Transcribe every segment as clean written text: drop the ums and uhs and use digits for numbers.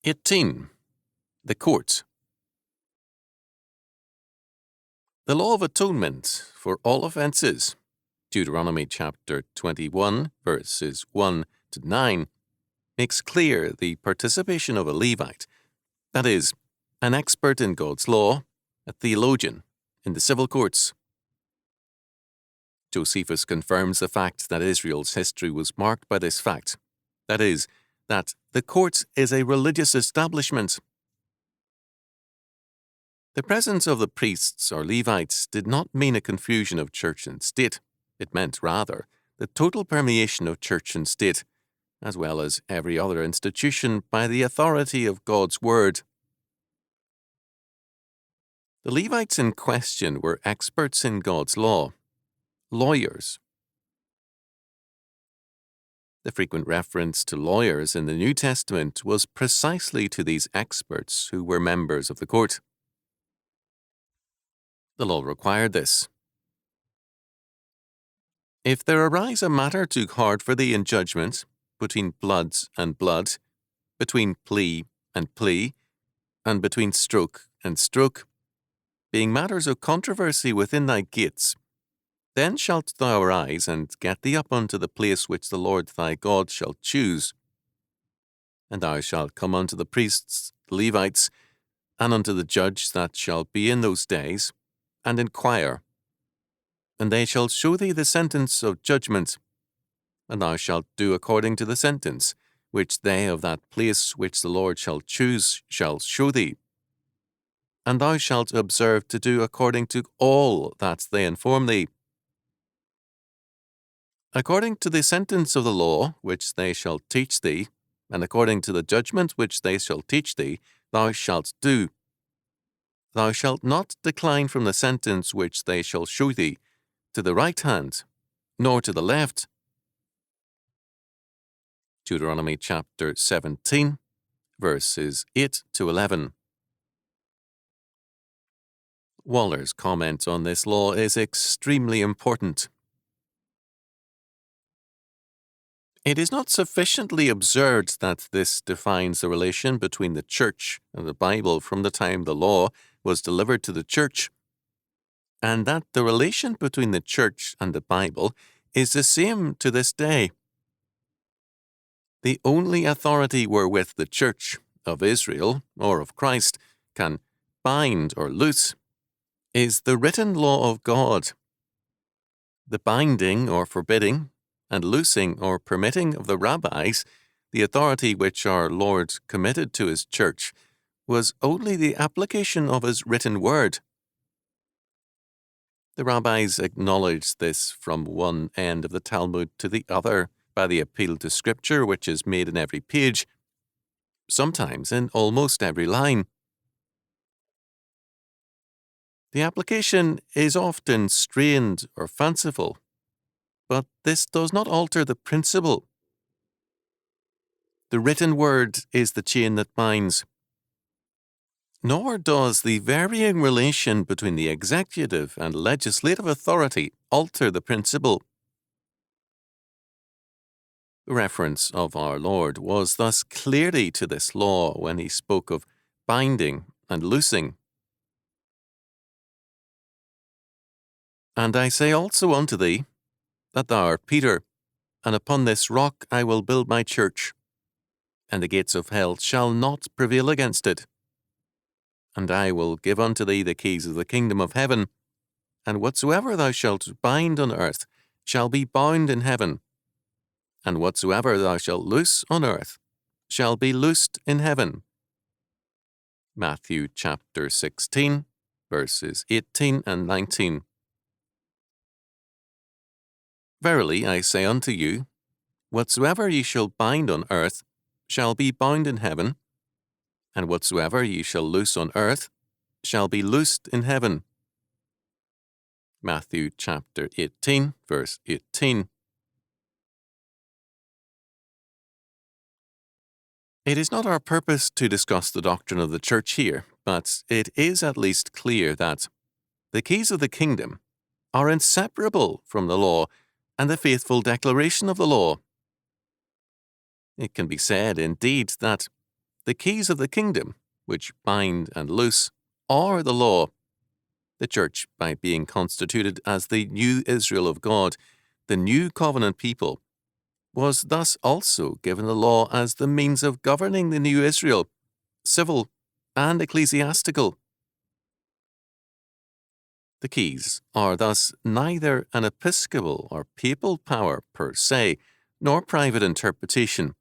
18. The Court. The law of atonement for all offences, Deuteronomy chapter 21, verses 1 to 9, makes clear the participation of a Levite, that is, an expert in God's law, a theologian, in the civil courts. Josephus confirms the fact that Israel's history was marked by this fact, that is, that the court is a religious establishment. The presence of the priests or Levites did not mean a confusion of church and state. It meant, rather, the total permeation of church and state, as well as every other institution, by the authority of God's word. The Levites in question were experts in God's law, lawyers. The frequent reference to lawyers in the New Testament was precisely to these experts who were members of the court. The law required this. If there arise a matter too hard for thee in judgment, between blood and blood, between plea, and between stroke and stroke, being matters of controversy within thy gates, then shalt thou arise and get thee up unto the place which the Lord thy God shall choose. And thou shalt come unto the priests, the Levites, and unto the judge that shall be in those days, and inquire. And they shall show thee the sentence of judgment, and thou shalt do according to the sentence which they of that place which the Lord shall choose shall show thee. And thou shalt observe to do according to all that they inform thee. According to the sentence of the law which they shall teach thee, and according to the judgment which they shall teach thee, thou shalt do. Thou shalt not decline from the sentence which they shall show thee, to the right hand, nor to the left. Deuteronomy chapter 17, verses 8 to 11. Waller's comment on this law is extremely important. It is not sufficiently absurd that this defines the relation between the Church and the Bible from the time the law was delivered to the Church, and that the relation between the Church and the Bible is the same to this day. The only authority wherewith the Church of Israel or of Christ can bind or loose is the written law of God. The binding or forbidding and loosing or permitting of the rabbis, the authority which our Lord committed to his church, was only the application of his written word. The rabbis acknowledged this from one end of the Talmud to the other by the appeal to Scripture which is made in every page, sometimes in almost every line. The application is often strained or fanciful, but this does not alter the principle. The written word is the chain that binds. Nor does the varying relation between the executive and legislative authority alter the principle. The reference of our Lord was thus clearly to this law when he spoke of binding and loosing. And I say also unto thee, that thou art Peter, and upon this rock I will build my church, and the gates of hell shall not prevail against it. And I will give unto thee the keys of the kingdom of heaven, and whatsoever thou shalt bind on earth shall be bound in heaven, and whatsoever thou shalt loose on earth shall be loosed in heaven. Matthew chapter 16, verses 18 and 19. Verily I say unto you, whatsoever ye shall bind on earth shall be bound in heaven, and whatsoever ye shall loose on earth shall be loosed in heaven. Matthew chapter 18, verse 18. It is not our purpose to discuss the doctrine of the Church here, but it is at least clear that the keys of the kingdom are inseparable from the law and the faithful declaration of the law. It can be said, indeed, that The keys of the kingdom, which bind and loose, are the law. The church, by being constituted as the new Israel of God, the new covenant people, was thus also given the law as the means of governing the new Israel, civil and ecclesiastical. The keys are thus neither an episcopal or papal power per se, nor private interpretation.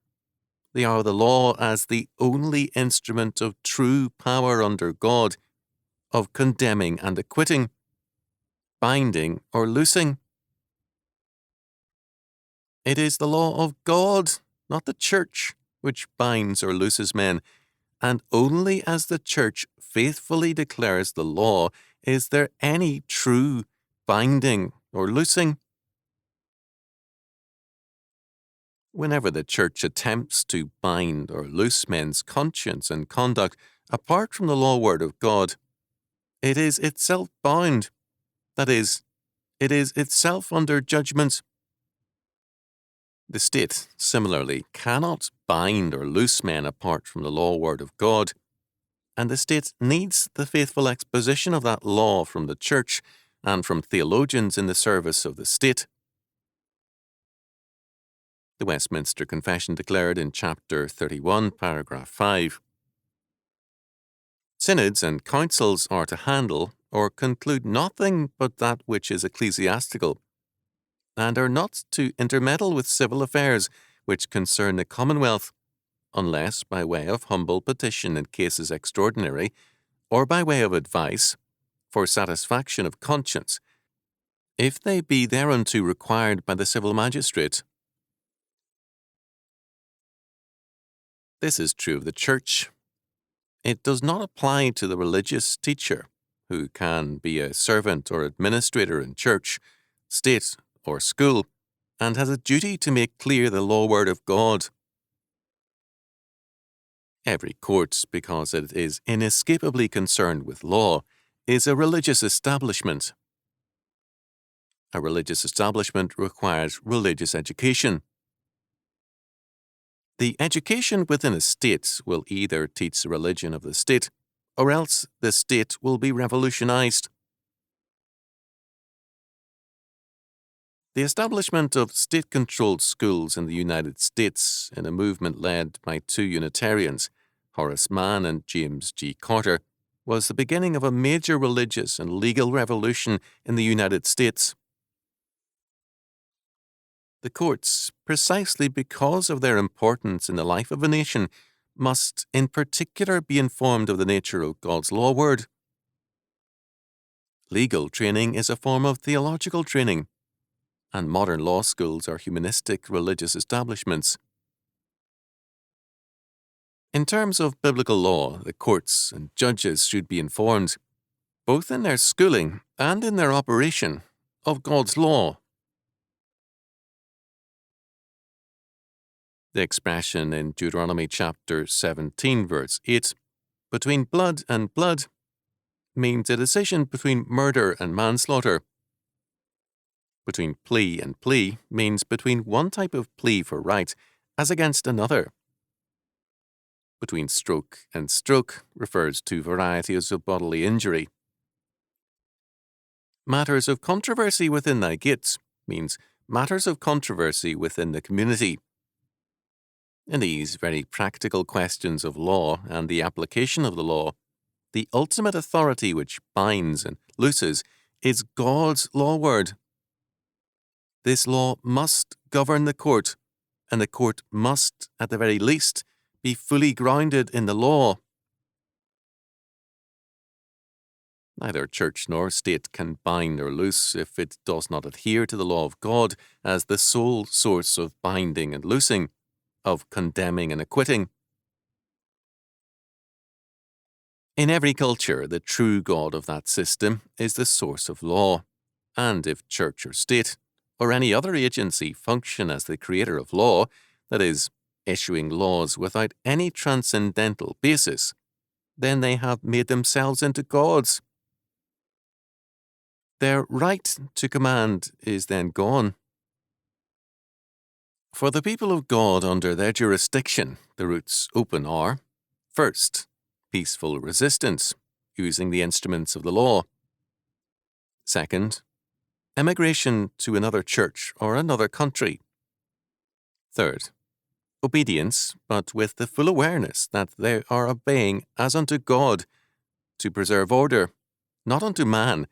They are the law as the only instrument of true power under God, of condemning and acquitting, binding or loosing. It is the law of God, not the church, which binds or looses men, and only as the church faithfully declares the law is there any true binding or loosing. Whenever the church attempts to bind or loose men's conscience and conduct apart from the law word of God, it is itself bound, that is, it is itself under judgment. The state, similarly, cannot bind or loose men apart from the law word of God, and the state needs the faithful exposition of that law from the church and from theologians in the service of the state. The Westminster Confession declared in chapter 31, paragraph 5, synods and councils are to handle or conclude nothing but that which is ecclesiastical, and are not to intermeddle with civil affairs which concern the commonwealth, unless by way of humble petition in cases extraordinary, or by way of advice, for satisfaction of conscience, if they be thereunto required by the civil magistrate. This is true of the Church. It does not apply to the religious teacher, who can be a servant or administrator in church, state, or school, and has a duty to make clear the law word of God. Every court, because it is inescapably concerned with law, is a religious establishment. A religious establishment requires religious education. The education within a state will either teach the religion of the state, or else the state will be revolutionized. The establishment of state-controlled schools in the United States, in a movement led by two Unitarians, Horace Mann and James G. Carter, was the beginning of a major religious and legal revolution in the United States. The courts, precisely because of their importance in the life of a nation, must in particular be informed of the nature of God's law word. Legal training is a form of theological training, and modern law schools are humanistic religious establishments. In terms of biblical law, the courts and judges should be informed, both in their schooling and in their operation, of God's law. The expression in Deuteronomy chapter 17, verse 8, between blood and blood, means a decision between murder and manslaughter. Between plea and plea means between one type of plea for right as against another. Between stroke and stroke refers to varieties of bodily injury. Matters of controversy within thy gates means matters of controversy within the community. In these very practical questions of law and the application of the law, the ultimate authority which binds and looses is God's law word. This law must govern the court, and the court must, at the very least, be fully grounded in the law. Neither church nor state can bind or loose if it does not adhere to the law of God as the sole source of binding and loosing, of condemning and acquitting. In every culture, the true God of that system is the source of law, and if church or state, or any other agency function as the creator of law, that is, issuing laws without any transcendental basis, then they have made themselves into gods. Their right to command is then gone. For the people of God under their jurisdiction, the routes open are First, peaceful resistance, using the instruments of the law. Second, emigration to another church or another country. Third, obedience, but with the full awareness that they are obeying as unto God to preserve order, not unto man,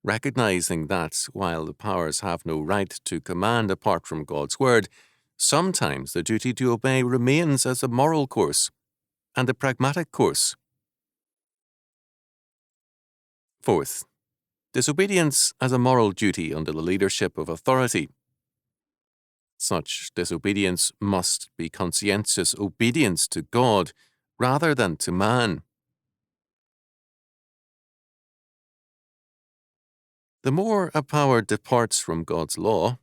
recognizing that while the powers have no right to command apart from God's word, sometimes the duty to obey remains as a moral course and a pragmatic course. Fourth, disobedience as a moral duty under the leadership of authority. Such disobedience must be conscientious obedience to God rather than to man. The more a power departs from God's law,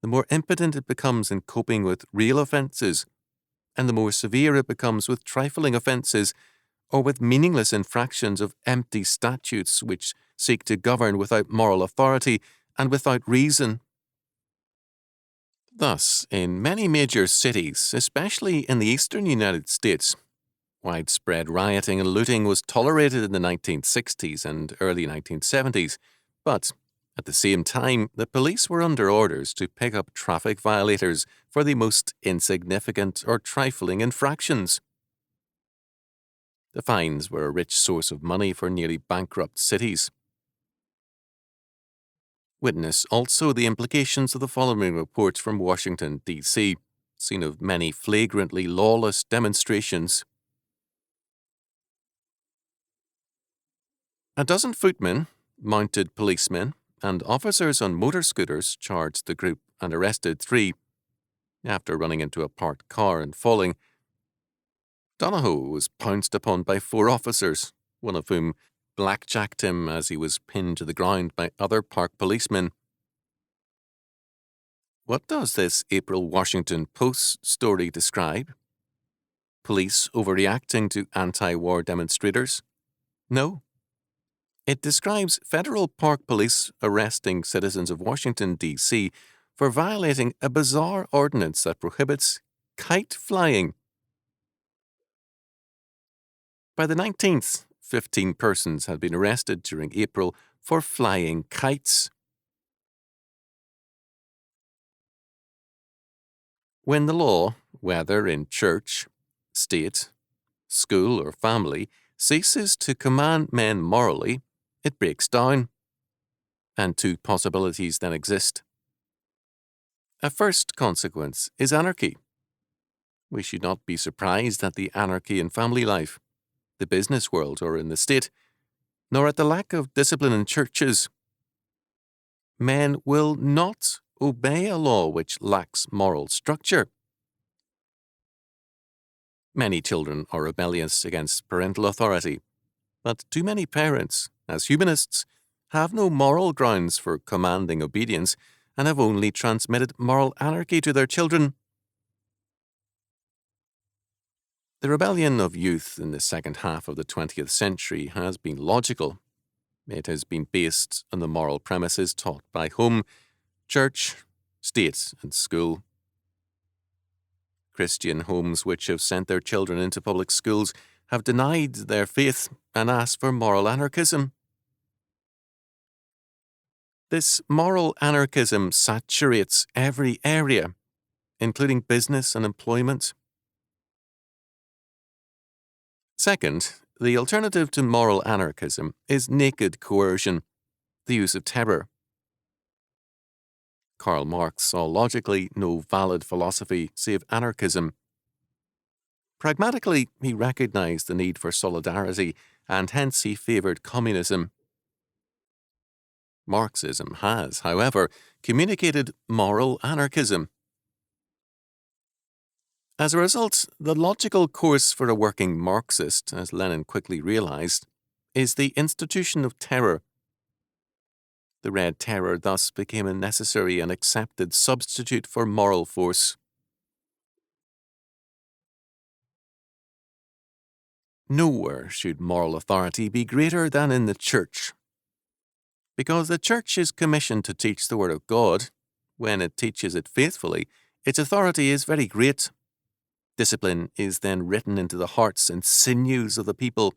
the more impotent it becomes in coping with real offences, and the more severe it becomes with trifling offences or with meaningless infractions of empty statutes which seek to govern without moral authority and without reason. Thus, in many major cities, especially in the eastern United States, widespread rioting and looting was tolerated in the 1960s and early 1970s, but at the same time, the police were under orders to pick up traffic violators for the most insignificant or trifling infractions. The fines were a rich source of money for nearly bankrupt cities. Witness also the implications of the following reports from Washington, D.C., scene of many flagrantly lawless demonstrations. A dozen footmen, mounted policemen, and officers on motor scooters charged the group and arrested 3. After running into a parked car and falling, Donohoe was pounced upon by 4 officers, one of whom blackjacked him as he was pinned to the ground by other park policemen. What does this April Washington Post story describe? Police overreacting to anti-war demonstrators? No. It describes federal park police arresting citizens of Washington, D.C. for violating a bizarre ordinance that prohibits kite flying. By the 19th, 15 persons had been arrested during April for flying kites. When the law, whether in church, state, school, or family, ceases to command men morally, it breaks down. And 2 possibilities then exist. A first consequence is anarchy. We should not be surprised at the anarchy in family life, the business world, or in the state, nor at the lack of discipline in churches. Men will not obey a law which lacks moral structure. Many children are rebellious against parental authority, but too many parents, as humanists, have no moral grounds for commanding obedience and have only transmitted moral anarchy to their children. The rebellion of youth in the second half of the 20th century has been logical. It has been based on the moral premises taught by home, church, state, and school. Christian homes which have sent their children into public schools have denied their faith and asked for moral anarchism. This moral anarchism saturates every area, including business and employment. Second, the alternative to moral anarchism is naked coercion, the use of terror. Karl Marx saw logically no valid philosophy save anarchism. Pragmatically, he recognized the need for solidarity, and hence he favored communism. Marxism has, however, communicated moral anarchism. As a result, the logical course for a working Marxist, as Lenin quickly realized, is the institution of terror. The Red Terror thus became a necessary and accepted substitute for moral force. Nowhere should moral authority be greater than in the Church. Because the Church is commissioned to teach the Word of God, when it teaches it faithfully, its authority is very great. Discipline is then written into the hearts and sinews of the people.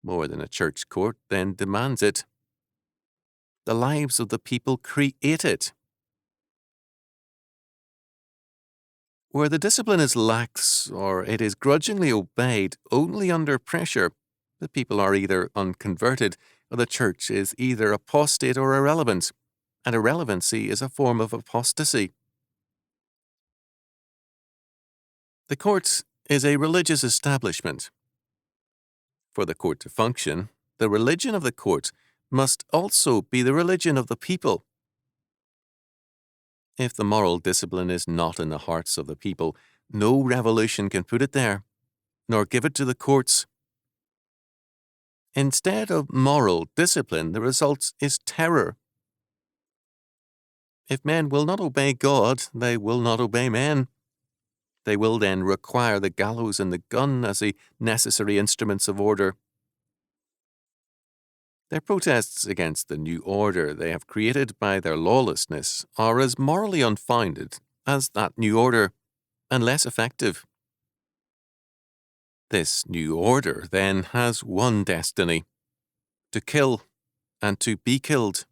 More than a church court then demands it. The lives of the people create it. Where the discipline is lax or it is grudgingly obeyed only under pressure, the people are either unconverted or the church is either apostate or irrelevant, and irrelevancy is a form of apostasy. The court is a religious establishment. For the court to function, the religion of the court must also be the religion of the people. If the moral discipline is not in the hearts of the people, no revolution can put it there, nor give it to the courts. Instead of moral discipline, the result is terror. If men will not obey God, they will not obey men. They will then require the gallows and the gun as the necessary instruments of order. Their protests against the new order they have created by their lawlessness are as morally unfounded as that new order, and less effective. This new order, then, has one destiny: to kill and to be killed.